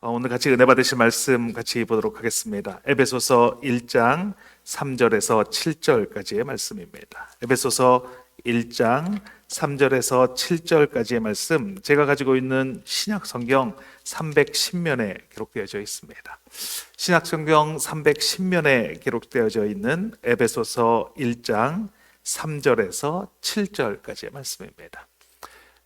오늘 같이 은혜 받으실 말씀 같이 보도록 하겠습니다. 에베소서 1장 3절에서 7절까지의 말씀입니다. 에베소서 1장 3절에서 7절까지의 말씀, 제가 가지고 있는 신약 성경 310면에 기록되어져 있습니다. 신약 성경 310면에 기록되어져 있는 에베소서 1장 3절에서 7절까지의 말씀입니다.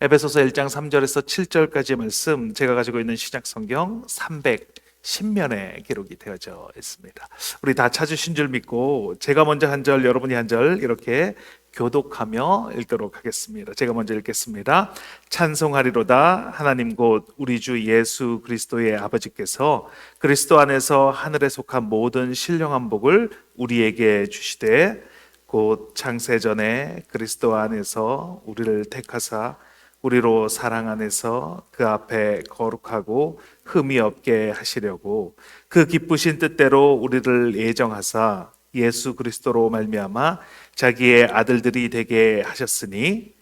에베소서 1장 3절에서 7절까지의 말씀, 제가 가지고 있는 신약 성경 310면에 기록이 되어져 있습니다. 우리 다 찾으신 줄 믿고 제가 먼저 한 절, 여러분이 한 절 이렇게 교독하며 읽도록 하겠습니다. 제가 먼저 읽겠습니다. 찬송하리로다. 하나님 곧 우리 주 예수 그리스도의 아버지께서 그리스도 안에서 하늘에 속한 모든 신령한 복을 우리에게 주시되 곧 창세전에 그리스도 안에서 우리를 택하사 우리로 사랑 안에서 그 앞에 거룩하고 흠이 없게 하시려고 그 기쁘신 뜻대로 우리를 예정하사 예수 그리스도로 말미암아 자기의 아들들이 되게 하셨으니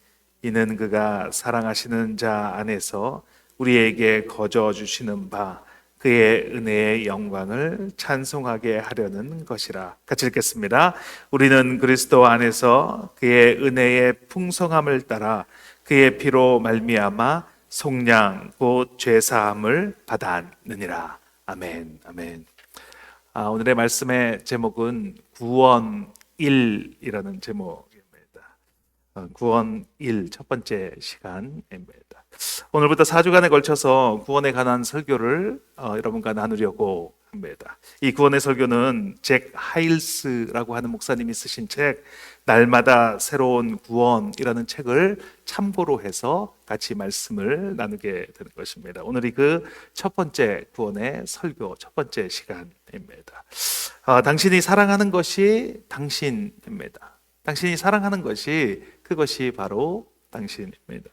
이는 그가 사랑하시는 자 안에서 우리에게 거저 주시는 바 그의 은혜의 영광을 찬송하게 하려는 것이라. 같이 읽겠습니다. 우리는 그리스도 안에서 그의 은혜의 풍성함을 따라 그의 피로 말미암아 속량 곧 죄사함을 받았느니라. 아멘. 아멘. 오늘의 말씀의 제목은 구원 1이라는 제목입니다. 구원 1 첫 번째 시간입니다. 오늘부터 4주간에 걸쳐서 구원에 관한 설교를 여러분과 나누려고 합니다. 이 구원의 설교는 잭 하일스라고 하는 목사님이 쓰신 책 날마다 새로운 구원이라는 책을 참고로 해서 같이 말씀을 나누게 되는 것입니다. 오늘이 그 첫 번째 구원의 설교 첫 번째 시간입니다. 당신이 사랑하는 것이 당신입니다. 당신이 사랑하는 것이 그것이 바로 당신입니다.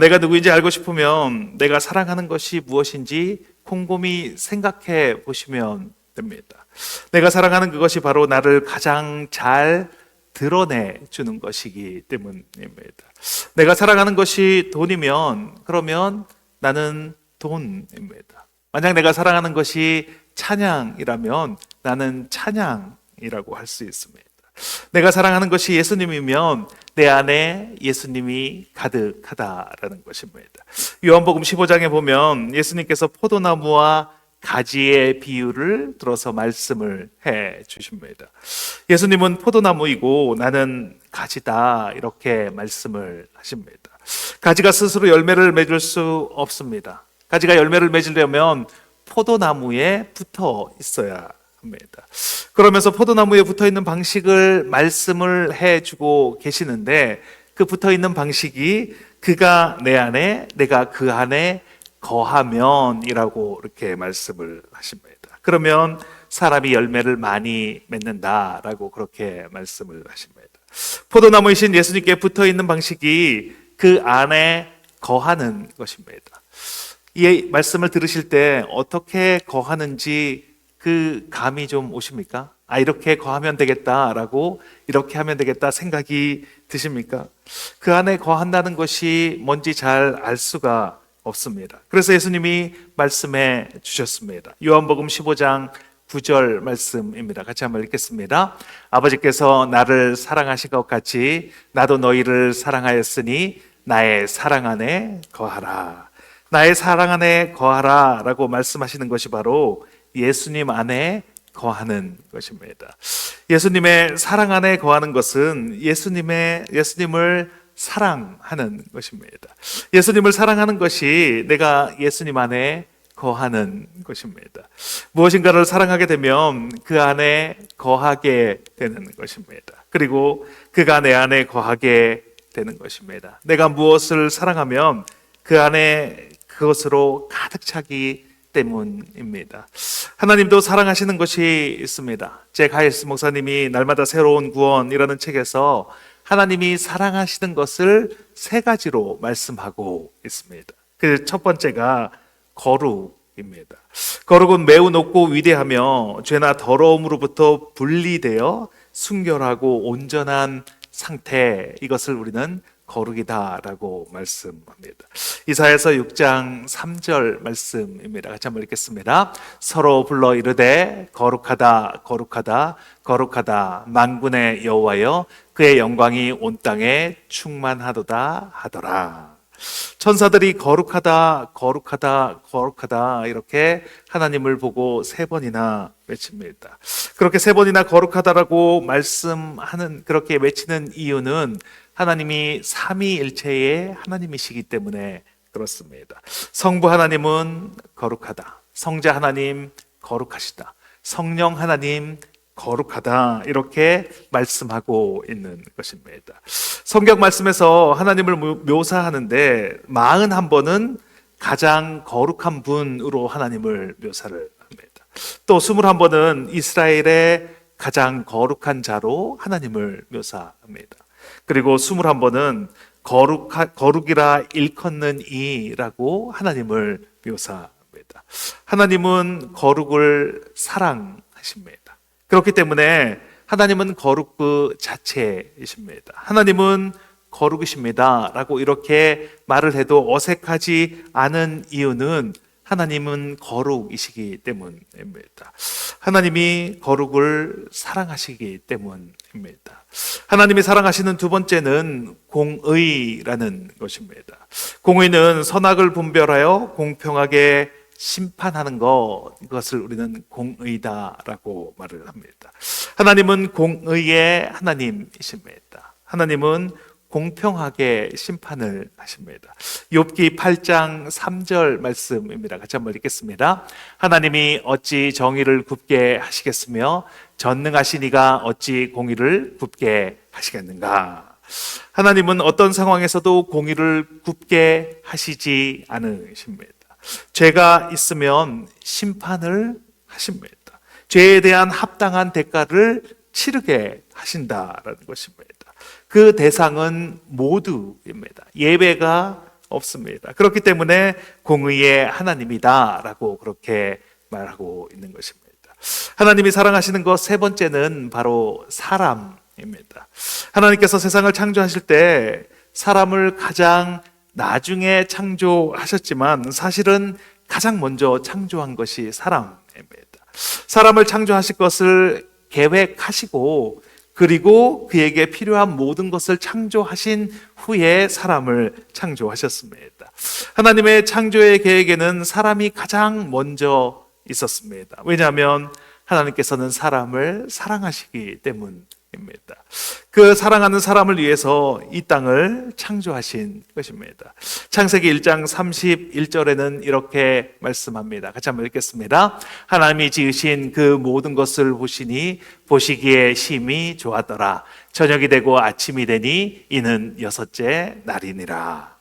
내가 누구인지 알고 싶으면 내가 사랑하는 것이 무엇인지 곰곰이 생각해 보시면 됩니다. 내가 사랑하는 그것이 바로 나를 가장 잘 드러내 주는 것이기 때문입니다. 내가 사랑하는 것이 돈이면 그러면 나는 돈입니다. 만약 내가 사랑하는 것이 찬양이라면 나는 찬양이라고 할 수 있습니다. 내가 사랑하는 것이 예수님이면 내 안에 예수님이 가득하다라는 것입니다. 요한복음 15장에 보면 예수님께서 포도나무와 가지의 비유를 들어서 말씀을 해 주십니다. 예수님은 포도나무이고 나는 가지다 이렇게 말씀을 하십니다. 가지가 스스로 열매를 맺을 수 없습니다. 가지가 열매를 맺으려면 포도나무에 붙어 있어야 합니다. 그러면서 포도나무에 붙어 있는 방식을 말씀을 해주고 계시는데 그 붙어 있는 방식이 그가 내 안에 내가 그 안에 거하면이라고 이렇게 말씀을 하십니다. 그러면 사람이 열매를 많이 맺는다라고 그렇게 말씀을 하십니다. 포도나무이신 예수님께 붙어 있는 방식이 그 안에 거하는 것입니다. 이 말씀을 들으실 때 어떻게 거하는지 그 감이 좀 오십니까? 이렇게 거하면 되겠다라고 이렇게 하면 되겠다 생각이 드십니까? 그 안에 거한다는 것이 뭔지 잘 알 수가 없습니다. 그래서 예수님이 말씀해 주셨습니다. 요한복음 15장 9절 말씀입니다. 같이 한번 읽겠습니다. 아버지께서 나를 사랑하신 것 같이 나도 너희를 사랑하였으니 나의 사랑 안에 거하라. 나의 사랑 안에 거하라 라고 말씀하시는 것이 바로 예수님 안에 거하는 것입니다. 예수님의 사랑 안에 거하는 것은 예수님을 사랑하는 것입니다. 예수님을 사랑하는 것이 내가 예수님 안에 거하는 것입니다. 무엇인가를 사랑하게 되면 그 안에 거하게 되는 것입니다. 그리고 그가 내 안에 거하게 되는 것입니다. 내가 무엇을 사랑하면 그 안에 그것으로 가득 차기 때문입니다. 하나님도 사랑하시는 것이 있습니다. 잭 하일스 목사님이 날마다 새로운 구원이라는 책에서 하나님이 사랑하시는 것을 세 가지로 말씀하고 있습니다. 그 첫 번째가 거룩입니다. 거룩은 매우 높고 위대하며 죄나 더러움으로부터 분리되어 순결하고 온전한 상태, 이것을 우리는 거룩이다라고 말씀합니다. 이사야서 6장 3절 말씀입니다. 같이 한번 읽겠습니다. 서로 불러 이르되 거룩하다 거룩하다 거룩하다 만군의 여호와여 그의 영광이 온 땅에 충만하도다 하더라. 천사들이 거룩하다 거룩하다 거룩하다 이렇게 하나님을 보고 3번이나 외칩니다. 그렇게 3번이나 거룩하다라고 말씀하는, 그렇게 외치는 이유는 하나님이 삼위일체의 하나님이시기 때문에 그렇습니다. 성부 하나님은 거룩하다, 성자 하나님 거룩하시다, 성령 하나님 거룩하다, 이렇게 말씀하고 있는 것입니다. 성경 말씀에서 하나님을 묘사하는데 41번은 가장 거룩한 분으로 하나님을 묘사를 합니다. 또 21번은 이스라엘의 가장 거룩한 자로 하나님을 묘사합니다. 그리고 21번은 거룩이라 일컫는 이라고 하나님을 묘사합니다. 하나님은 거룩을 사랑하십니다. 그렇기 때문에 하나님은 거룩 그 자체이십니다. 하나님은 거룩이십니다 라고 이렇게 말을 해도 어색하지 않은 이유는 하나님은 거룩이시기 때문입니다. 하나님이 거룩을 사랑하시기 때문입니다. 하나님이 사랑하시는 두 번째는 공의라는 것입니다. 공의는 선악을 분별하여 공평하게 심판하는 것, 이것을 우리는 공의다라고 말을 합니다. 하나님은 공의의 하나님이십니다. 하나님은 공평하게 심판을 하십니다. 욥기 8장 3절 말씀입니다. 같이 한번 읽겠습니다. 하나님이 어찌 정의를 굽게 하시겠으며 전능하신 이가 어찌 공의를 굽게 하시겠는가. 하나님은 어떤 상황에서도 공의를 굽게 하시지 않으십니다. 죄가 있으면 심판을 하십니다. 죄에 대한 합당한 대가를 치르게 하신다라는 것입니다. 그 대상은 모두입니다. 예외가 없습니다. 그렇기 때문에 공의의 하나님이다라고 그렇게 말하고 있는 것입니다. 하나님이 사랑하시는 것 세 번째는 바로 사람입니다. 하나님께서 세상을 창조하실 때 사람을 가장 나중에 창조하셨지만 사실은 가장 먼저 창조한 것이 사람입니다. 사람을 창조하실 것을 계획하시고 그리고 그에게 필요한 모든 것을 창조하신 후에 사람을 창조하셨습니다. 하나님의 창조의 계획에는 사람이 가장 먼저 있었습니다. 왜냐하면 하나님께서는 사람을 사랑하시기 때문입니다. 그 사랑하는 사람을 위해서 이 땅을 창조하신 것입니다. 창세기 1장 31절에는 이렇게 말씀합니다. 같이 한번 읽겠습니다. 하나님이 지으신 그 모든 것을 보시니 보시기에 심히 좋았더라. 저녁이 되고 아침이 되니 이는 6째 날이니라.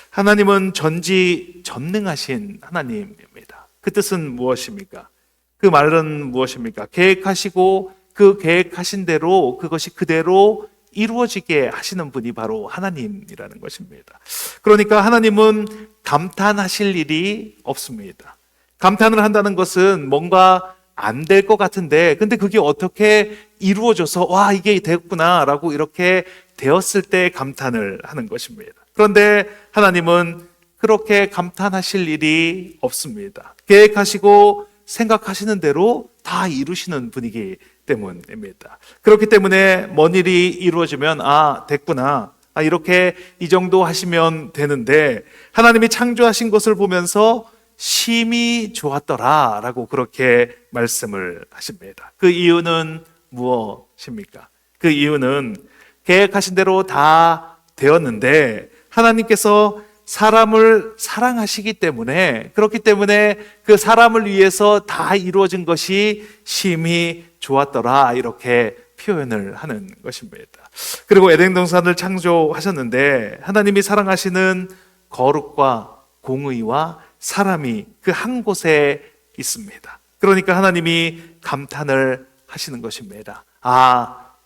하나님은 전지전능하신 하나님입니다. 그 뜻은 무엇입니까? 그 말은 무엇입니까? 계획하시고 그 계획하신 대로 그것이 그대로 이루어지게 하시는 분이 바로 하나님이라는 것입니다. 그러니까 하나님은 감탄하실 일이 없습니다. 감탄을 한다는 것은 뭔가 안 될 것 같은데 근데 그게 어떻게 이루어져서 와 이게 됐구나 라고 이렇게 되었을 때 감탄을 하는 것입니다. 그런데 하나님은 그렇게 감탄하실 일이 없습니다. 계획하시고 생각하시는 대로 다 이루시는 분이기 때문입니다. 그렇기 때문에 먼 일이 이루어지면 됐구나. 이렇게 이 정도 하시면 되는데 하나님이 창조하신 것을 보면서 심히 좋았더라 라고 그렇게 말씀을 하십니다. 그 이유는 무엇입니까? 그 이유는 계획하신 대로 다 되었는데 하나님께서 사람을 사랑하시기 때문에 그렇기 때문에 그 사람을 위해서 다 이루어진 것이 심히 좋았더라 이렇게 표현을 하는 것입니다. 그리고 에덴 동산을 창조하셨는데 하나님이 사랑하시는 거룩과 공의와 사람이 그 한 곳에 있습니다. 그러니까 하나님이 감탄을 하시는 것입니다.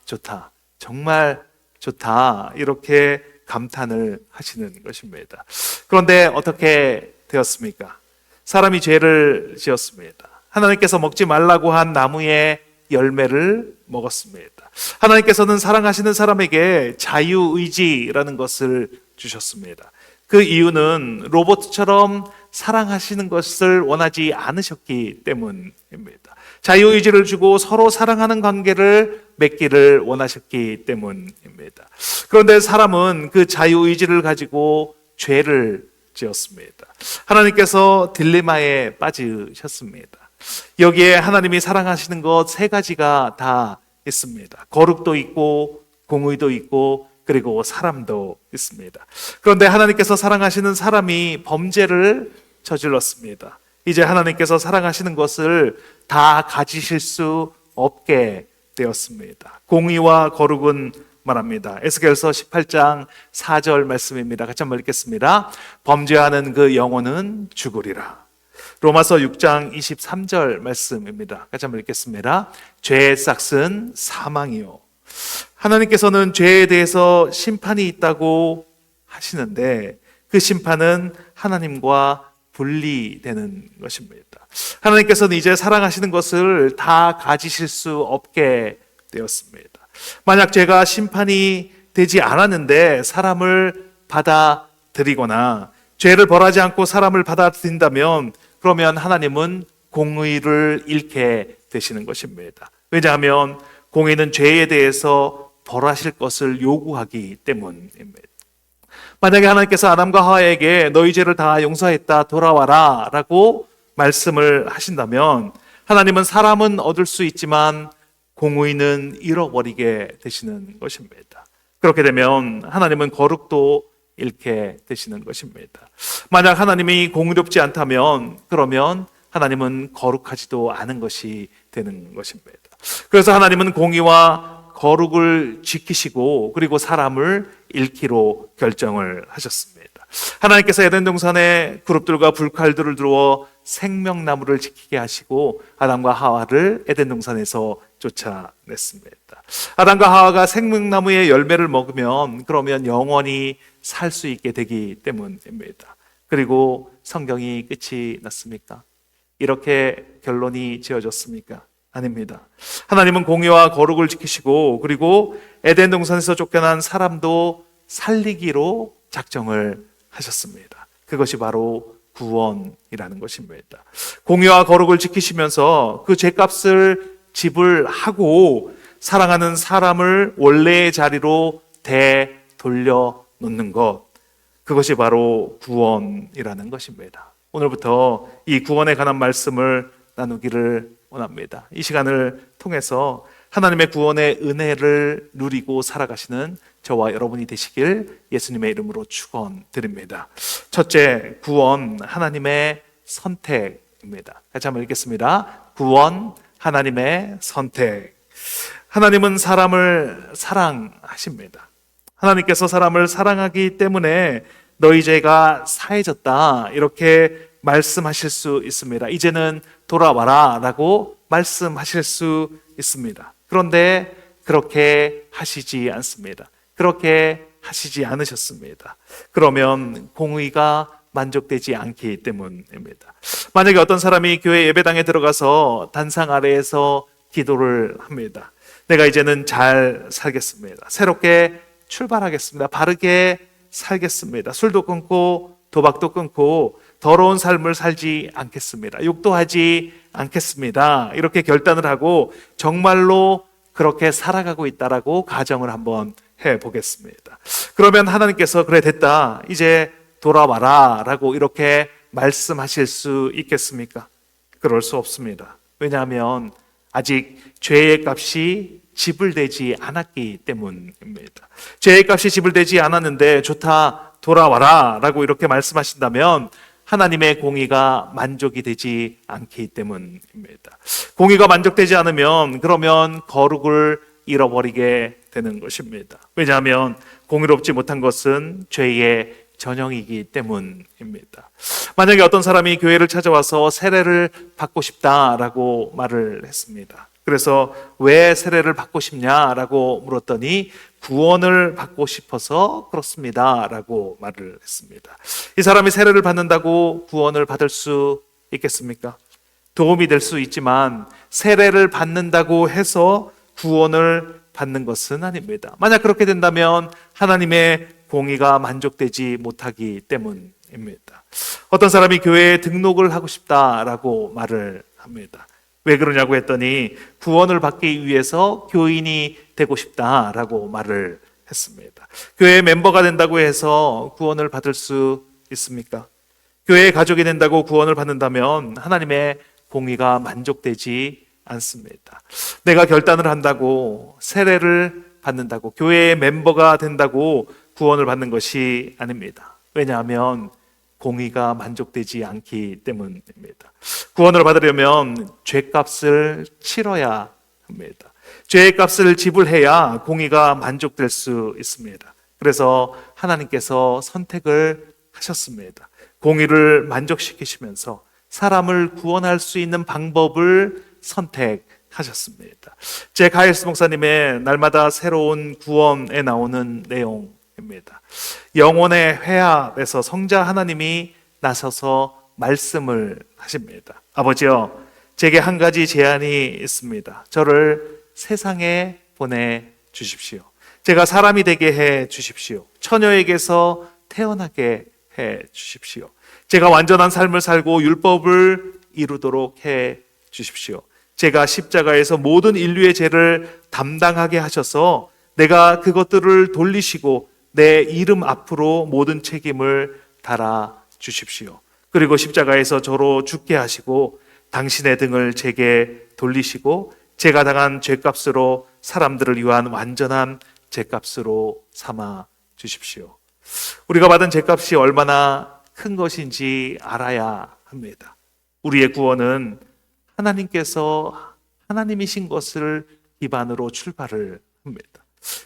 좋다. 정말 좋다. 이렇게 감탄을 하시는 것입니다. 그런데 어떻게 되었습니까? 사람이 죄를 지었습니다. 하나님께서 먹지 말라고 한 나무의 열매를 먹었습니다. 하나님께서는 사랑하시는 사람에게 자유의지라는 것을 주셨습니다. 그 이유는 로봇처럼 사랑하시는 것을 원하지 않으셨기 때문입니다. 자유의지를 주고 서로 사랑하는 관계를 맺기를 원하셨기 때문입니다. 그런데 사람은 그 자유의지를 가지고 죄를 지었습니다. 하나님께서 딜레마에 빠지셨습니다. 여기에 하나님이 사랑하시는 것 세 가지가 다 있습니다. 거룩도 있고 공의도 있고 그리고 사람도 있습니다. 그런데 하나님께서 사랑하시는 사람이 범죄를 저질렀습니다. 이제 하나님께서 사랑하시는 것을 다 가지실 수 없게 되었습니다. 공의와 거룩은 말합니다. 에스겔서 18장 4절 말씀입니다. 같이 한번 읽겠습니다. 범죄하는 그 영혼은 죽으리라. 로마서 6장 23절 말씀입니다. 같이 한번 읽겠습니다. 죄의 싹은 사망이요. 하나님께서는 죄에 대해서 심판이 있다고 하시는데 그 심판은 하나님과 분리되는 것입니다. 하나님께서는 이제 사랑하시는 것을 다 가지실 수 없게 되었습니다. 만약 죄가 심판이 되지 않았는데 사람을 받아들이거나 죄를 벌하지 않고 사람을 받아들인다면 그러면 하나님은 공의를 잃게 되시는 것입니다. 왜냐하면 공의는 죄에 대해서 벌하실 것을 요구하기 때문입니다. 만약에 하나님께서 아담과 하와에게 너희 죄를 다 용서했다 돌아와라 라고 말씀을 하신다면 하나님은 사람은 얻을 수 있지만 공의는 잃어버리게 되시는 것입니다. 그렇게 되면 하나님은 거룩도 잃게 되시는 것입니다. 만약 하나님이 공의롭지 않다면 그러면 하나님은 거룩하지도 않은 것이 되는 것입니다. 그래서 하나님은 공의와 거룩을 지키시고 그리고 사람을 잃기로 결정을 하셨습니다. 하나님께서 에덴 동산에 그룹들과 불칼들을 두어 생명나무를 지키게 하시고 아담과 하와를 에덴 동산에서 쫓아냈습니다. 아담과 하와가 생명나무의 열매를 먹으면 그러면 영원히 살 수 있게 되기 때문입니다. 그리고 성경이 끝이 났습니까? 이렇게 결론이 지어졌습니까? 아닙니다. 하나님은 공의와 거룩을 지키시고 그리고 에덴 동산에서 쫓겨난 사람도 살리기로 작정을 하셨습니다. 그것이 바로 구원이라는 것입니다. 공의와 거룩을 지키시면서 그 죄값을 지불하고 사랑하는 사람을 원래의 자리로 되돌려 놓는 것, 그것이 바로 구원이라는 것입니다. 오늘부터 이 구원에 관한 말씀을 나누기를 원합니다. 이 시간을 통해서 하나님의 구원의 은혜를 누리고 살아가시는 저와 여러분이 되시길 예수님의 이름으로 축원드립니다. 첫째, 구원, 하나님의 선택입니다. 같이 한번 읽겠습니다. 구원, 하나님의 선택. 하나님은 사람을 사랑하십니다. 하나님께서 사람을 사랑하기 때문에 너희 죄가 사해졌다 이렇게 말씀하실 수 있습니다. 이제는 돌아와라 라고 말씀하실 수 있습니다. 그런데 그렇게 하시지 않습니다. 그렇게 하시지 않으셨습니다. 그러면 공의가 만족되지 않기 때문입니다. 만약에 어떤 사람이 교회 예배당에 들어가서 단상 아래에서 기도를 합니다. 내가 이제는 잘 살겠습니다. 새롭게 출발하겠습니다. 바르게 살겠습니다. 술도 끊고 도박도 끊고 더러운 삶을 살지 않겠습니다. 욕도 하지 않겠습니다. 이렇게 결단을 하고 정말로 그렇게 살아가고 있다라고 가정을 한번 해보겠습니다. 그러면 하나님께서 그래 됐다 이제 돌아와라 라고 이렇게 말씀하실 수 있겠습니까? 그럴 수 없습니다. 왜냐하면 아직 죄의 값이 지불되지 않았기 때문입니다. 죄의 값이 지불되지 않았는데 좋다 돌아와라 라고 이렇게 말씀하신다면 하나님의 공의가 만족이 되지 않기 때문입니다. 공의가 만족되지 않으면 그러면 거룩을 잃어버리게 되는 것입니다. 왜냐하면 공의롭지 못한 것은 죄의 전형이기 때문입니다. 만약에 어떤 사람이 교회를 찾아와서 세례를 받고 싶다라고 말을 했습니다. 그래서 왜 세례를 받고 싶냐라고 물었더니 구원을 받고 싶어서 그렇습니다 라고 말을 했습니다. 이 사람이 세례를 받는다고 구원을 받을 수 있겠습니까? 도움이 될 수 있지만 세례를 받는다고 해서 구원을 받는 것은 아닙니다. 만약 그렇게 된다면 하나님의 공의가 만족되지 못하기 때문입니다. 어떤 사람이 교회에 등록을 하고 싶다라고 말을 합니다. 왜 그러냐고 했더니 구원을 받기 위해서 교인이 되고 싶다라고 말을 했습니다. 교회 멤버가 된다고 해서 구원을 받을 수 있습니까? 교회의 가족이 된다고 구원을 받는다면 하나님의 공의가 만족되지 않습니다. 내가 결단을 한다고, 세례를 받는다고, 교회의 멤버가 된다고 구원을 받는 것이 아닙니다. 왜냐하면 공의가 만족되지 않기 때문입니다. 구원을 받으려면 죄값을 치러야 합니다. 죄의 값을 지불해야 공의가 만족될 수 있습니다. 그래서 하나님께서 선택을 하셨습니다. 공의를 만족시키시면서 사람을 구원할 수 있는 방법을 선택하셨습니다. 제 가이스 목사님의 날마다 새로운 구원에 나오는 내용입니다. 영혼의 회합에서 성자 하나님이 나서서 말씀을 하십니다. 아버지요, 제게 한 가지 제안이 있습니다. 저를 세상에 보내주십시오. 제가 사람이 되게 해 주십시오. 처녀에게서 태어나게 해 주십시오. 제가 완전한 삶을 살고 율법을 이루도록 해 주십시오. 제가 십자가에서 모든 인류의 죄를 담당하게 하셔서 내가 그것들을 돌리시고 내 이름 앞으로 모든 책임을 달아 주십시오. 그리고 십자가에서 저로 죽게 하시고 당신의 등을 제게 돌리시고 제가 당한 죄값으로 사람들을 위한 완전한 죄값으로 삼아 주십시오. 우리가 받은 죄값이 얼마나 큰 것인지 알아야 합니다. 우리의 구원은 하나님께서 하나님이신 것을 기반으로 출발을 합니다.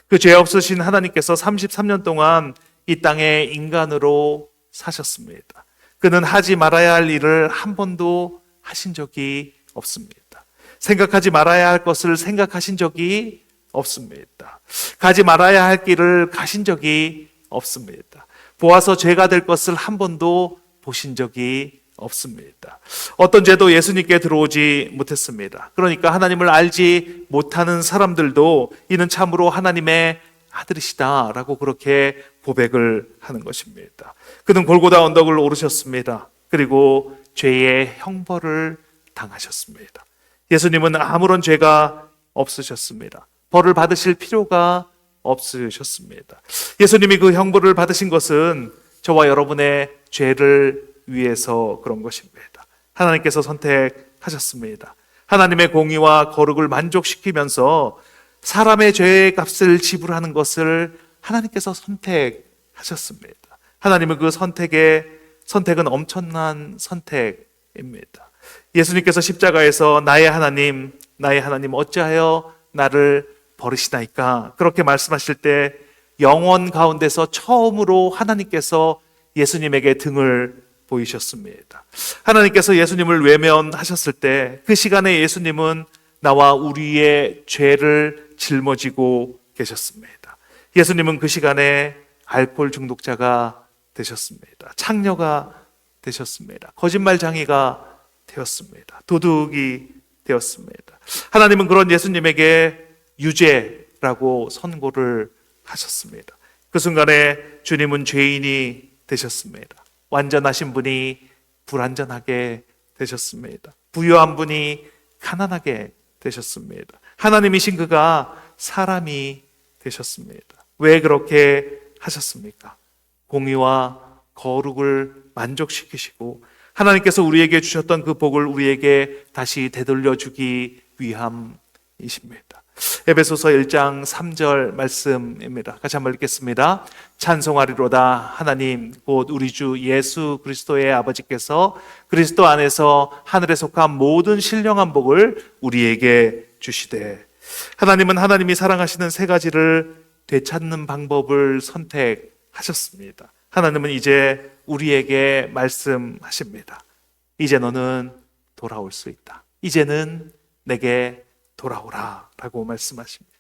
그 죄 없으신 하나님께서 33년 동안 이 땅에 인간으로 사셨습니다. 그는 하지 말아야 할 일을 한 번도 하신 적이 없습니다. 생각하지 말아야 할 것을 생각하신 적이 없습니다. 가지 말아야 할 길을 가신 적이 없습니다. 보아서 죄가 될 것을 한 번도 보신 적이 없습니다. 어떤 죄도 예수님께 들어오지 못했습니다. 그러니까 하나님을 알지 못하는 사람들도 이는 참으로 하나님의 아들이시다라고 그렇게 고백을 하는 것입니다. 그는 골고다 언덕을 오르셨습니다. 그리고 죄의 형벌을 당하셨습니다. 예수님은 아무런 죄가 없으셨습니다. 벌을 받으실 필요가 없으셨습니다. 예수님이 그 형벌을 받으신 것은 저와 여러분의 죄를 위해서 그런 것입니다. 하나님께서 선택하셨습니다. 하나님의 공의와 거룩을 만족시키면서 사람의 죄의 값을 지불하는 것을 하나님께서 선택하셨습니다. 하나님은 그 선택은 엄청난 선택입니다. 예수님께서 십자가에서 나의 하나님 어찌하여 나를 버리시나이까 그렇게 말씀하실 때 영원 가운데서 처음으로 하나님께서 예수님에게 등을 보이셨습니다. 하나님께서 예수님을 외면하셨을 때 그 시간에 예수님은 나와 우리의 죄를 짊어지고 계셨습니다. 예수님은 그 시간에 알코올 중독자가 되셨습니다. 창녀가 되셨습니다. 거짓말장이가 되었습니다. 도둑이 되었습니다. 하나님은 그런 예수님에게 유죄라고 선고를 하셨습니다. 그 순간에 주님은 죄인이 되셨습니다. 완전하신 분이 불완전하게 되셨습니다. 부유한 분이 가난하게 되셨습니다. 하나님이신 그가 사람이 되셨습니다. 왜 그렇게 하셨습니까? 공의와 거룩을 만족시키시고 하나님께서 우리에게 주셨던 그 복을 우리에게 다시 되돌려 주기 위함이십니다. 에베소서 1장 3절 말씀입니다. 같이 한번 읽겠습니다. 찬송하리로다 하나님 곧 우리 주 예수 그리스도의 아버지께서 그리스도 안에서 하늘에 속한 모든 신령한 복을 우리에게 주시되. 하나님은 하나님이 사랑하시는 세 가지를 되찾는 방법을 선택하셨습니다. 하나님은 이제 우리에게 말씀하십니다. 이제 너는 돌아올 수 있다. 이제는 내게 돌아오라 라고 말씀하십니다.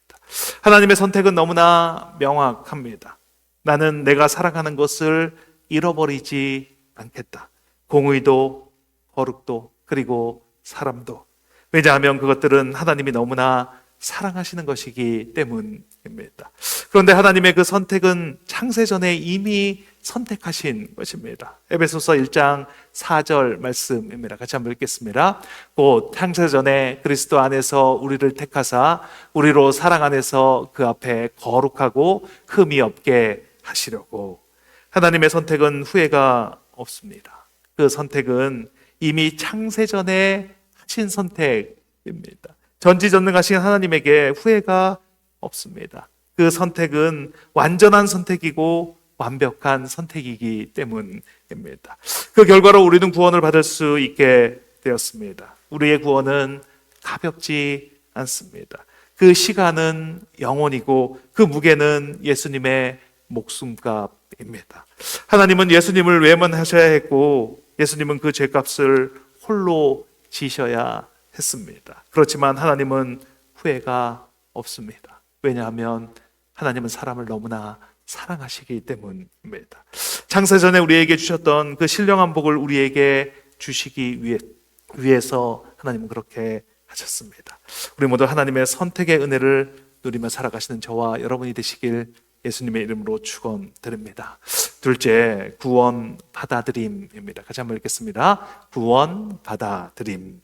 하나님의 선택은 너무나 명확합니다. 나는 내가 사랑하는 것을 잃어버리지 않겠다. 공의도 거룩도 그리고 사람도. 왜냐하면 그것들은 하나님이 너무나 사랑하시는 것이기 때문입니다. 그런데 하나님의 그 선택은 창세전에 이미 선택하신 것입니다. 에베소서 1장 4절 말씀입니다. 같이 한번 읽겠습니다. 곧 창세전에 그리스도 안에서 우리를 택하사 우리로 사랑 안에서 그 앞에 거룩하고 흠이 없게 하시려고. 하나님의 선택은 후회가 없습니다. 그 선택은 이미 창세전에 하신 선택입니다. 전지전능하신 하나님에게 후회가 없습니다. 그 선택은 완전한 선택이고 완벽한 선택이기 때문입니다. 그 결과로 우리는 구원을 받을 수 있게 되었습니다. 우리의 구원은 가볍지 않습니다. 그 시간은 영원이고 그 무게는 예수님의 목숨값입니다. 하나님은 예수님을 외면하셔야 했고 예수님은 그 죄값을 홀로 지셔야 했습니다. 그렇지만 하나님은 후회가 없습니다. 왜냐하면 하나님은 사람을 너무나 사랑하시기 때문입니다. 창세전에 우리에게 주셨던 그 신령한 복을 우리에게 주시기 위해서 하나님은 그렇게 하셨습니다. 우리 모두 하나님의 선택의 은혜를 누리며 살아가시는 저와 여러분이 되시길 예수님의 이름으로 축원드립니다. 둘째, 구원 받아들임입니다. 같이 한번 읽겠습니다. 구원 받아들임.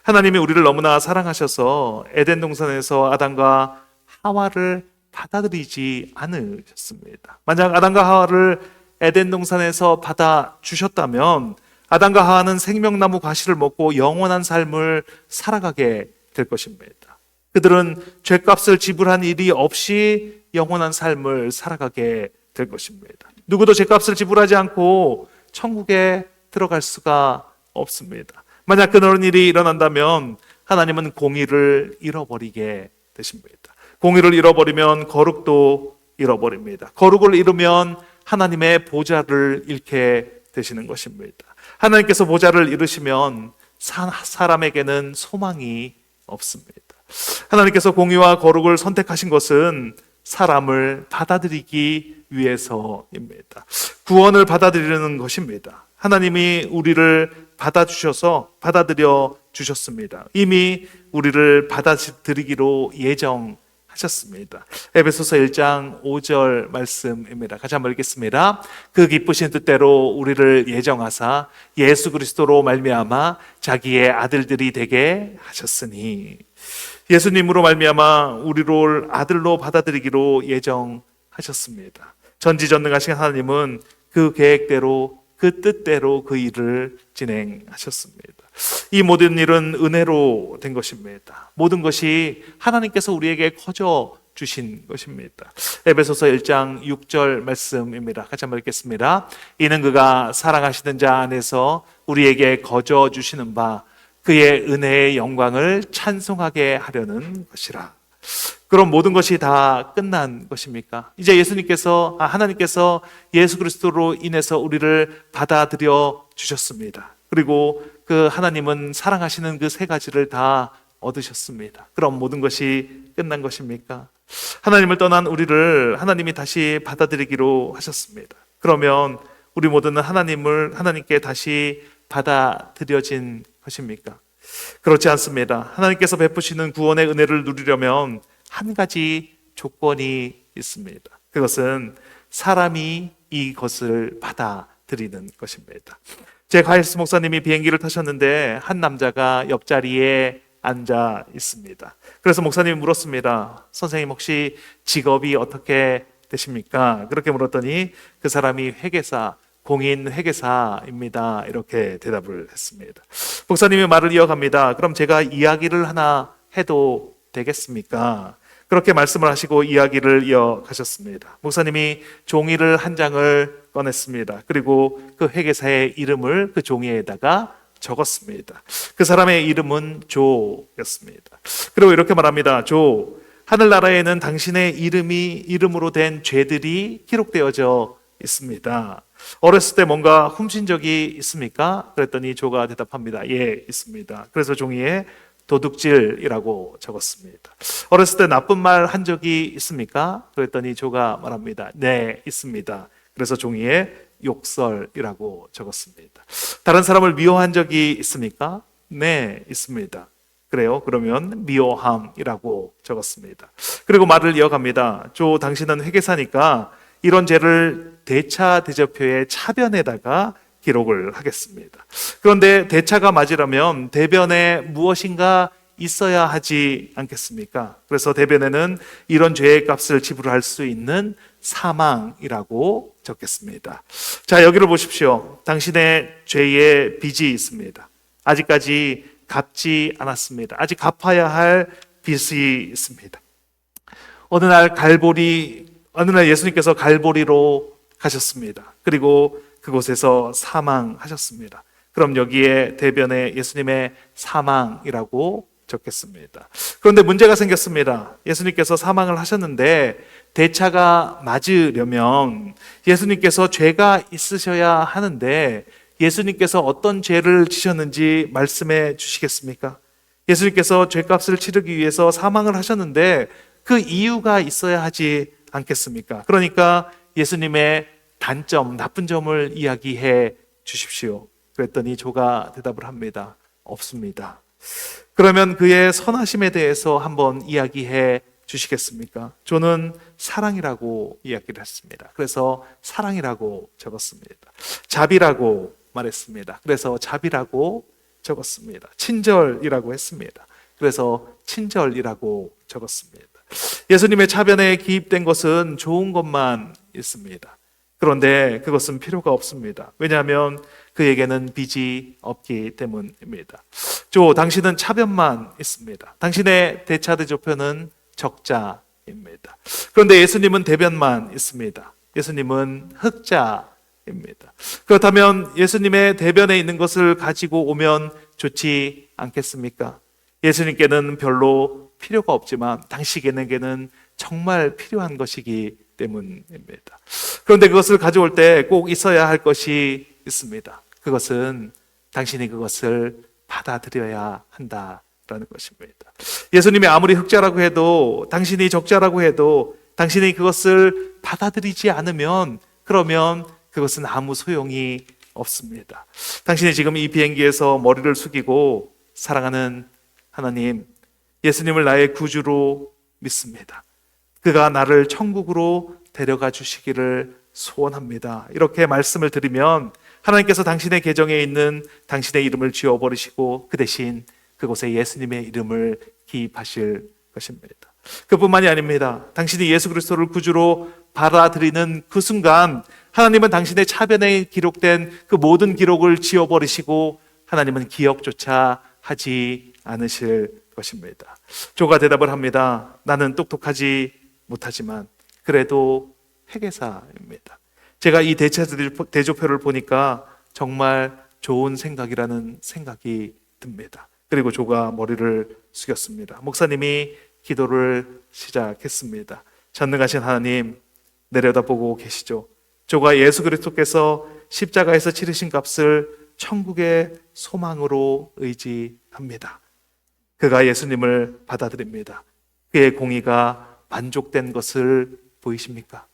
하나님이 우리를 너무나 사랑하셔서 에덴 동산에서 아담과 하와를 받아들이지 않으셨습니다. 만약 아담과 하와를 에덴 동산에서 받아주셨다면 아담과 하와는 생명나무 과실을 먹고 영원한 삶을 살아가게 될 것입니다. 그들은 죄값을 지불한 일이 없이 영원한 삶을 살아가게 될 것입니다. 누구도 죄값을 지불하지 않고 천국에 들어갈 수가 없습니다. 만약 그런 일이 일어난다면 하나님은 공의를 잃어버리게 되십니다. 공의를 잃어버리면 거룩도 잃어버립니다. 거룩을 잃으면 하나님의 보좌를 잃게 되시는 것입니다. 하나님께서 보좌를 잃으시면 사람에게는 소망이 없습니다. 하나님께서 공의와 거룩을 선택하신 것은 사람을 받아들이기 위해서입니다. 구원을 받아들이는 것입니다. 하나님이 우리를 받아들여 주셨습니다. 이미 우리를 받아들이기로 예정하셨습니다. 에베소서 1장 5절 말씀입니다. 같이 한번 읽겠습니다. 그 기쁘신 뜻대로 우리를 예정하사 예수 그리스도로 말미암아 자기의 아들들이 되게 하셨으니. 예수님으로 말미암아 우리를 아들로 받아들이기로 예정하셨습니다. 전지전능하신 하나님은 그 계획대로 그 뜻대로 그 일을 진행하셨습니다. 이 모든 일은 은혜로 된 것입니다. 모든 것이 하나님께서 우리에게 거저 주신 것입니다. 에베소서 1장 6절 말씀입니다. 같이 한번 읽겠습니다. 이는 그가 사랑하시는 자 안에서 우리에게 거저 주시는 바 그의 은혜의 영광을 찬송하게 하려는 것이라. 그럼 모든 것이 다 끝난 것입니까? 이제 하나님께서 예수 그리스도로 인해서 우리를 받아들여 주셨습니다. 그리고 그 하나님은 사랑하시는 그 세 가지를 다 얻으셨습니다. 그럼 모든 것이 끝난 것입니까? 하나님을 떠난 우리를 하나님이 다시 받아들이기로 하셨습니다. 그러면 우리 모두는 하나님께 다시 받아들여진 것입니까? 그렇지 않습니다. 하나님께서 베푸시는 구원의 은혜를 누리려면 한 가지 조건이 있습니다. 그것은 사람이 이것을 받아들이는 것입니다. 제 가이스 목사님이 비행기를 타셨는데 한 남자가 옆자리에 앉아 있습니다. 그래서 목사님이 물었습니다. 선생님 혹시 직업이 어떻게 되십니까? 그렇게 물었더니 그 사람이 공인 회계사입니다. 이렇게 대답을 했습니다. 목사님이 말을 이어갑니다. 그럼 제가 이야기를 하나 해도 되겠습니까? 그렇게 말씀을 하시고 이야기를 이어가셨습니다. 목사님이 종이를 한 장을 꺼냈습니다. 그리고 그 회계사의 이름을 그 종이에다가 적었습니다. 그 사람의 이름은 조였습니다. 그리고 이렇게 말합니다. 조, 하늘나라에는 당신의 이름으로 된 죄들이 기록되어져 있습니다. 어렸을 때 뭔가 훔친 적이 있습니까? 그랬더니 조가 대답합니다. 예, 있습니다. 그래서 종이에 도둑질이라고 적었습니다. 어렸을 때 나쁜 말 한 적이 있습니까? 그랬더니 조가 말합니다. 네, 있습니다. 그래서 종이에 욕설이라고 적었습니다. 다른 사람을 미워한 적이 있습니까? 네, 있습니다. 그래요? 그러면 미워함이라고 적었습니다. 그리고 말을 이어갑니다. 당신은 회개사니까 이런 죄를 대차 대조표의 차변에다가 기록을 하겠습니다. 그런데 대차가 맞으려면 대변에 무엇인가 있어야 하지 않겠습니까? 그래서 대변에는 이런 죄의 값을 지불할 수 있는 사망이라고 적겠습니다. 자, 여기를 보십시오. 당신의 죄의 빚이 있습니다. 아직까지 갚지 않았습니다. 아직 갚아야 할 빚이 있습니다. 어느 날 예수님께서 갈보리로 가셨습니다. 그리고 그곳에서 사망하셨습니다. 그럼 여기에 대변에 예수님의 사망이라고 적겠습니다. 그런데 문제가 생겼습니다. 예수님께서 사망을 하셨는데 대차가 맞으려면 예수님께서 죄가 있으셔야 하는데 예수님께서 어떤 죄를 지셨는지 말씀해 주시겠습니까? 예수님께서 죄값을 치르기 위해서 사망을 하셨는데 그 이유가 있어야 하지 않겠습니까? 그러니까 예수님의 단점, 나쁜 점을 이야기해 주십시오. 그랬더니 조가 대답을 합니다. 없습니다. 그러면 그의 선하심에 대해서 한번 이야기해 주시겠습니까? 조는 사랑이라고 이야기를 했습니다. 그래서 사랑이라고 적었습니다. 자비라고 말했습니다. 그래서 자비라고 적었습니다. 친절이라고 했습니다. 그래서 친절이라고 적었습니다. 예수님의 차변에 기입된 것은 좋은 것만 있습니다. 그런데 그것은 필요가 없습니다. 왜냐하면 그에게는 빚이 없기 때문입니다. 당신은 차변만 있습니다. 당신의 대차대조표는 적자입니다. 그런데 예수님은 대변만 있습니다. 예수님은 흑자입니다. 그렇다면 예수님의 대변에 있는 것을 가지고 오면 좋지 않겠습니까? 예수님께는 별로 필요가 없지만 당신에게는 정말 필요한 것이기 때문입니다. 그런데 그것을 가져올 때 꼭 있어야 할 것이 있습니다. 그것은 당신이 그것을 받아들여야 한다라는 것입니다. 예수님이 아무리 흑자라고 해도 당신이 적자라고 해도 당신이 그것을 받아들이지 않으면 그러면 그것은 아무 소용이 없습니다. 당신이 지금 이 비행기에서 머리를 숙이고 사랑하는 하나님, 예수님을 나의 구주로 믿습니다. 그가 나를 천국으로 데려가 주시기를 소원합니다. 이렇게 말씀을 드리면 하나님께서 당신의 계정에 있는 당신의 이름을 지워버리시고 그 대신 그곳에 예수님의 이름을 기입하실 것입니다. 그뿐만이 아닙니다. 당신이 예수 그리스도를 구주로 받아들이는 그 순간 하나님은 당신의 차변에 기록된 그 모든 기록을 지워버리시고 하나님은 기억조차 하지 않으실 것입니다. 조가 대답을 합니다. 나는 똑똑하지 못하지만 그래도 회계사입니다. 제가 이 대조표를 보니까 정말 좋은 생각이라는 생각이 듭니다. 그리고 조가 머리를 숙였습니다. 목사님이 기도를 시작했습니다. 전능하신 하나님 내려다보고 계시죠. 조가 예수 그리스도께서 십자가에서 치르신 값을 천국의 소망으로 의지합니다. 그가 예수님을 받아들입니다. 그의 공의가 만족된 것을 보이십니까?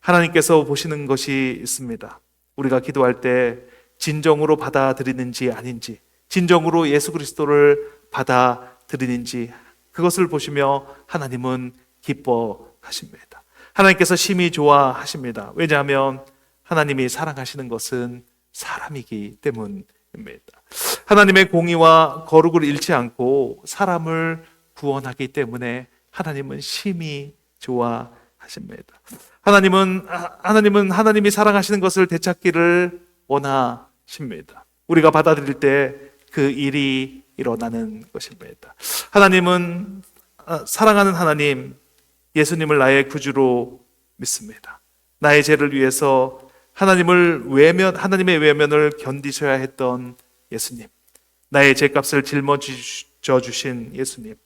하나님께서 보시는 것이 있습니다. 우리가 기도할 때 진정으로 받아들이는지 아닌지, 진정으로 예수 그리스도를 받아들이는지 그것을 보시며 하나님은 기뻐하십니다. 하나님께서 심히 좋아하십니다. 왜냐하면 하나님이 사랑하시는 것은 사람이기 때문입니다. 하나님의 공의와 거룩을 잃지 않고 사람을 구원하기 때문에 하나님은 심히 좋아하십니다. 하나님은 하나님이 사랑하시는 것을 되찾기를 원하십니다. 우리가 받아들일 때 그 일이 일어나는 것입니다. 하나님은 사랑하는 하나님, 예수님을 나의 구주로 믿습니다. 나의 죄를 위해서 하나님의 외면을 견디셔야 했던 예수님, 나의 죄값을 짊어져 주신 예수님,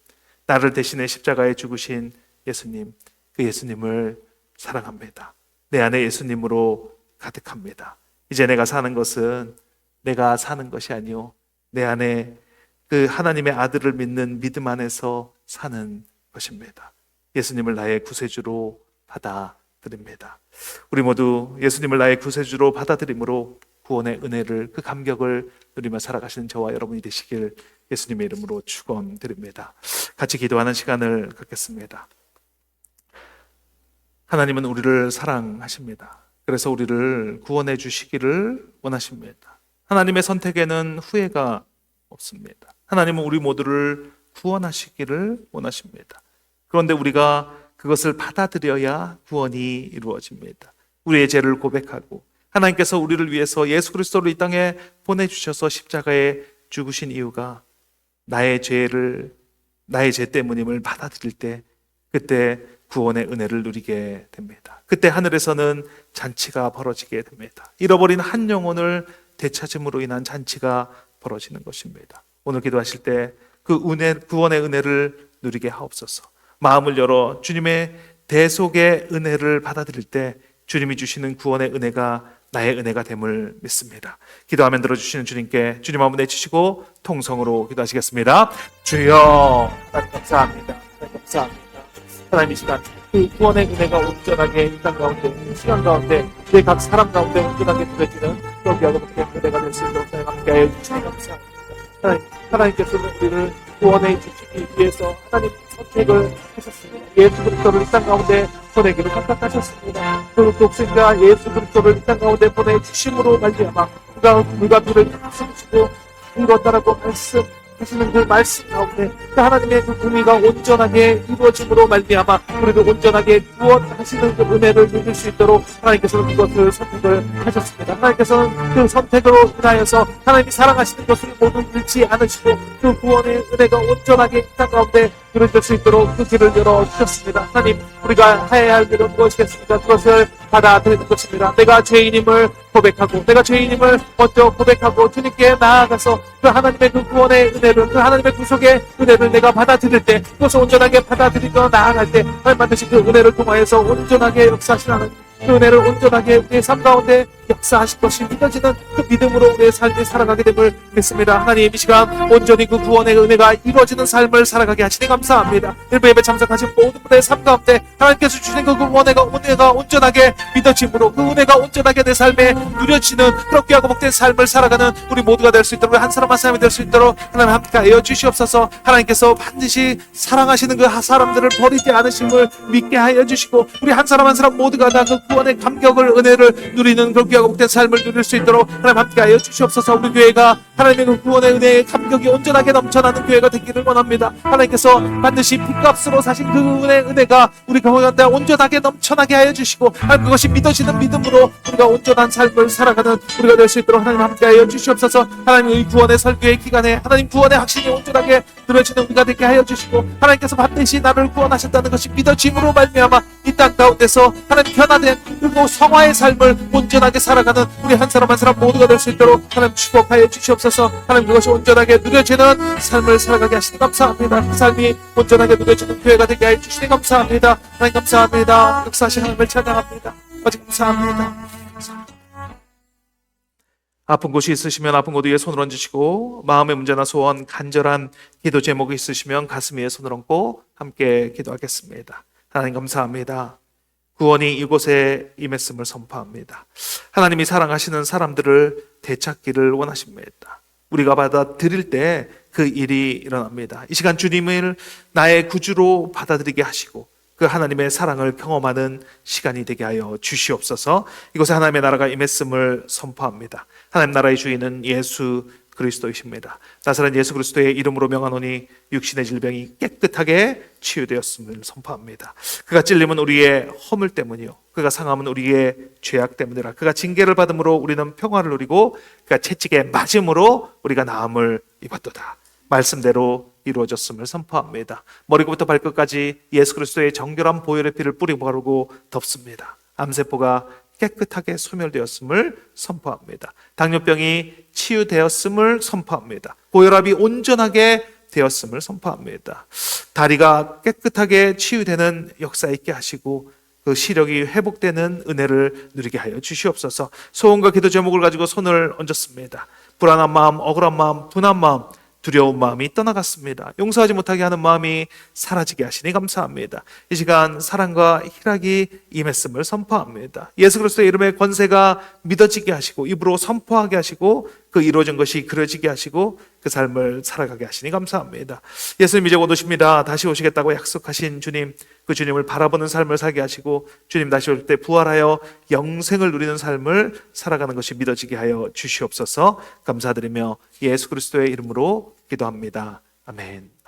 나를 대신해 십자가에 죽으신 예수님, 그 예수님을 사랑합니다. 내 안에 예수님으로 가득합니다. 이제 내가 사는 것은 내가 사는 것이 아니요 내 안에 그 하나님의 아들을 믿는 믿음 안에서 사는 것입니다. 예수님을 나의 구세주로 받아들입니다. 우리 모두 예수님을 나의 구세주로 받아들임으로 구원의 은혜를, 그 감격을 누리며 살아가시는 저와 여러분이 되시길 예수님의 이름으로 축원드립니다. 같이 기도하는 시간을 갖겠습니다. 하나님은 우리를 사랑하십니다. 그래서 우리를 구원해 주시기를 원하십니다. 하나님의 선택에는 후회가 없습니다. 하나님은 우리 모두를 구원하시기를 원하십니다. 그런데 우리가 그것을 받아들여야 구원이 이루어집니다. 우리의 죄를 고백하고 하나님께서 우리를 위해서 예수 그리스도를 이 땅에 보내주셔서 십자가에 죽으신 이유가 나의 죄 때문임을 받아들일 때, 그때 구원의 은혜를 누리게 됩니다. 그때 하늘에서는 잔치가 벌어지게 됩니다. 잃어버린 한 영혼을 되찾음으로 인한 잔치가 벌어지는 것입니다. 오늘 기도하실 때 그 구원의 은혜를 누리게 하옵소서. 마음을 열어 주님의 대속의 은혜를 받아들일 때 주님이 주시는 구원의 은혜가 나의 은혜가 됨을 믿습니다. 기도하면 들어주시는 주님께 주님 한번 내치시고 통성으로 기도하시겠습니다. 주여, 하나님 감사합니다. 하나님 감사합니다. 하나님 이 시간 그 구원의 은혜가 온전하게 이 땅 가운데, 시간 가운데, 내 각 사람 가운데 온전하게 누려지는 그런 여러분의 은혜가 될 수 있도록 함께하여 주시니 감사합니다. 하나님께서는 우리를 구원해 주시기 위해서 하나님 선택을 하셨습니다. 예수 그리스도를 이 땅 가운데 보내기로 선택하셨습니다. 그 독생자 예수 그리스도를 이 땅 가운데 보내주심으로 말미암아 누가 그를 숨기고 이뤘다라고 말씀하시는 그 말씀 가운데 그 하나님의 그 공의가 온전하게 이루어짐으로 말미암아 우리도 온전하게 구원하시는 그 은혜를 누릴 수 있도록 하나님께서는 그것을 선택을 하셨습니다. 하나님께서는 그 선택으로 인하여서 하나님이 사랑하시는 것을 모두 잃지 않으시고 그 구원의 은혜가 온전하게 이 땅 가운데 누려질 수 있도록 그 길을 열어주셨습니다. 하나님, 우리가 해야 할 일은 무엇이겠습니까? 그것을 받아들이는 것입니다. 내가 죄인임을 고백하고, 내가 죄인임을 먼저 고백하고 주님께 나아가서 그 하나님의 그 구원의 은혜를, 그 하나님의 구속의 은혜를 내가 받아들일 때, 그것을 온전하게 받아들이며 나아갈 때 하나님 반드시 그 은혜를 통하여서 온전하게 역사하시는 그 은혜를 온전하게 우리의 삶 가운데 역사하실 것이 믿어지는 그 믿음으로 우리의 삶을 살아가게 됨을 믿습니다. 하나님, 이 시간 온전히 그 구원의 은혜가 이루어지는 삶을 살아가게 하시니 감사합니다. 일부 예배 참석하신 모든 분들의 삶 가운데 하나님께서 주시는 그 은혜가 온전하게 믿어짐으로 그 은혜가 온전하게 내 삶에 누려지는 그런 귀하고 복된 삶을 살아가는 우리 모두가 될 수 있도록, 한 사람 한 사람이 될 수 있도록 하나님 함께하여 주시옵소서. 하나님께서 반드시 사랑하시는 그 사람들을 버리지 않으심을 믿게 하여 주시고 우리 한 사람 한 사람 모두가 다 그 구원의 감격을, 은혜를 누리는 그런 귀하고 복된 삶을 누릴 수 있도록 하나님 함께하여 주시옵소서. 우리 교회가 하나님의 그 구원의 은혜의 감격이 온전하게 넘쳐나는 교회가 되기를 원합니다. 하나님께서 반드시 핏값으로 사신 그 은혜가 우리 가운데 온전하게 넘쳐나게 하여 주시고 하나님 그것이 믿어지는 믿음으로 우리가 온전한 삶을 살아가는 우리가 될 수 있도록 하나님 함께하여 주시옵소서. 하나님의 구원의 설교의 기간에 하나님 구원의 확신이 온전하게 누려지는 우리가 되게 하여 주시고 하나님께서 반드시 나를 구원하셨다는 것이 믿어짐으로 말미암아 이 땅 가운데서 하나님 변화된 그리고 성화의 삶을 온전하게 살아가는 우리 한 사람 한 사람 모두가 될 수 있도록 하나님 축복하여 주시옵소서. 하나님 그것이 온전하게 누려지는 삶을 살아가게 하시니 감사합니다. 그 삶이 온전하게 누려지는 교회가 되게 하여 주시니 감사합니다. 하나님 감사합니다. 역사하신 하나님을 찬양합니다. 아직 감사합니다. 아픈 곳이 있으시면 아픈 곳 위에 손을 얹으시고 마음의 문제나 소원, 간절한 기도 제목이 있으시면 가슴 위에 손을 얹고 함께 기도하겠습니다. 하나님 감사합니다. 구원이 이곳에 임했음을 선포합니다. 하나님이 사랑하시는 사람들을 되찾기를 원하십니다. 우리가 받아들일 때 그 일이 일어납니다. 이 시간 주님을 나의 구주로 받아들이게 하시고 그 하나님의 사랑을 경험하는 시간이 되게 하여 주시옵소서. 이곳에 하나님의 나라가 임했음을 선포합니다. 하나님 나라의 주인은 예수 그리스도이십니다. 나사렛 예수 그리스도의 이름으로 명하노니 육신의 질병이 깨끗하게 치유되었음을 선포합니다. 그가 찔림은 우리의 허물 때문이요 그가 상함은 우리의 죄악 때문이라. 그가 징계를 받음으로 우리는 평화를 누리고 그가 채찍에 맞음으로 우리가 나음을 입었도다. 말씀대로 이루어졌음을 선포합니다. 머리부터 발끝까지 예수 그리스도의 정결한 보혈의 피를 뿌리고 바르고 덮습니다. 암세포가 깨끗하게 소멸되었음을 선포합니다. 당뇨병이 치유되었음을 선포합니다. 고혈압이 온전하게 되었음을 선포합니다. 다리가 깨끗하게 치유되는 역사 있게 하시고 그 시력이 회복되는 은혜를 누리게 하여 주시옵소서. 소원과 기도 제목을 가지고 손을 얹었습니다. 불안한 마음, 억울한 마음, 분한 마음, 두려운 마음이 떠나갔습니다. 용서하지 못하게 하는 마음이 사라지게 하시니 감사합니다. 이 시간 사랑과 희락이 임했음을 선포합니다. 예수 그리스도의 이름의 권세가 믿어지게 하시고 입으로 선포하게 하시고 그 이루어진 것이 그려지게 하시고 그 삶을 살아가게 하시니 감사합니다. 예수님 이제 곧 오십니다. 다시 오시겠다고 약속하신 주님, 그 주님을 바라보는 삶을 살게 하시고 주님 다시 올 때 부활하여 영생을 누리는 삶을 살아가는 것이 믿어지게 하여 주시옵소서. 감사드리며 예수 그리스도의 이름으로 기도합니다. 아멘.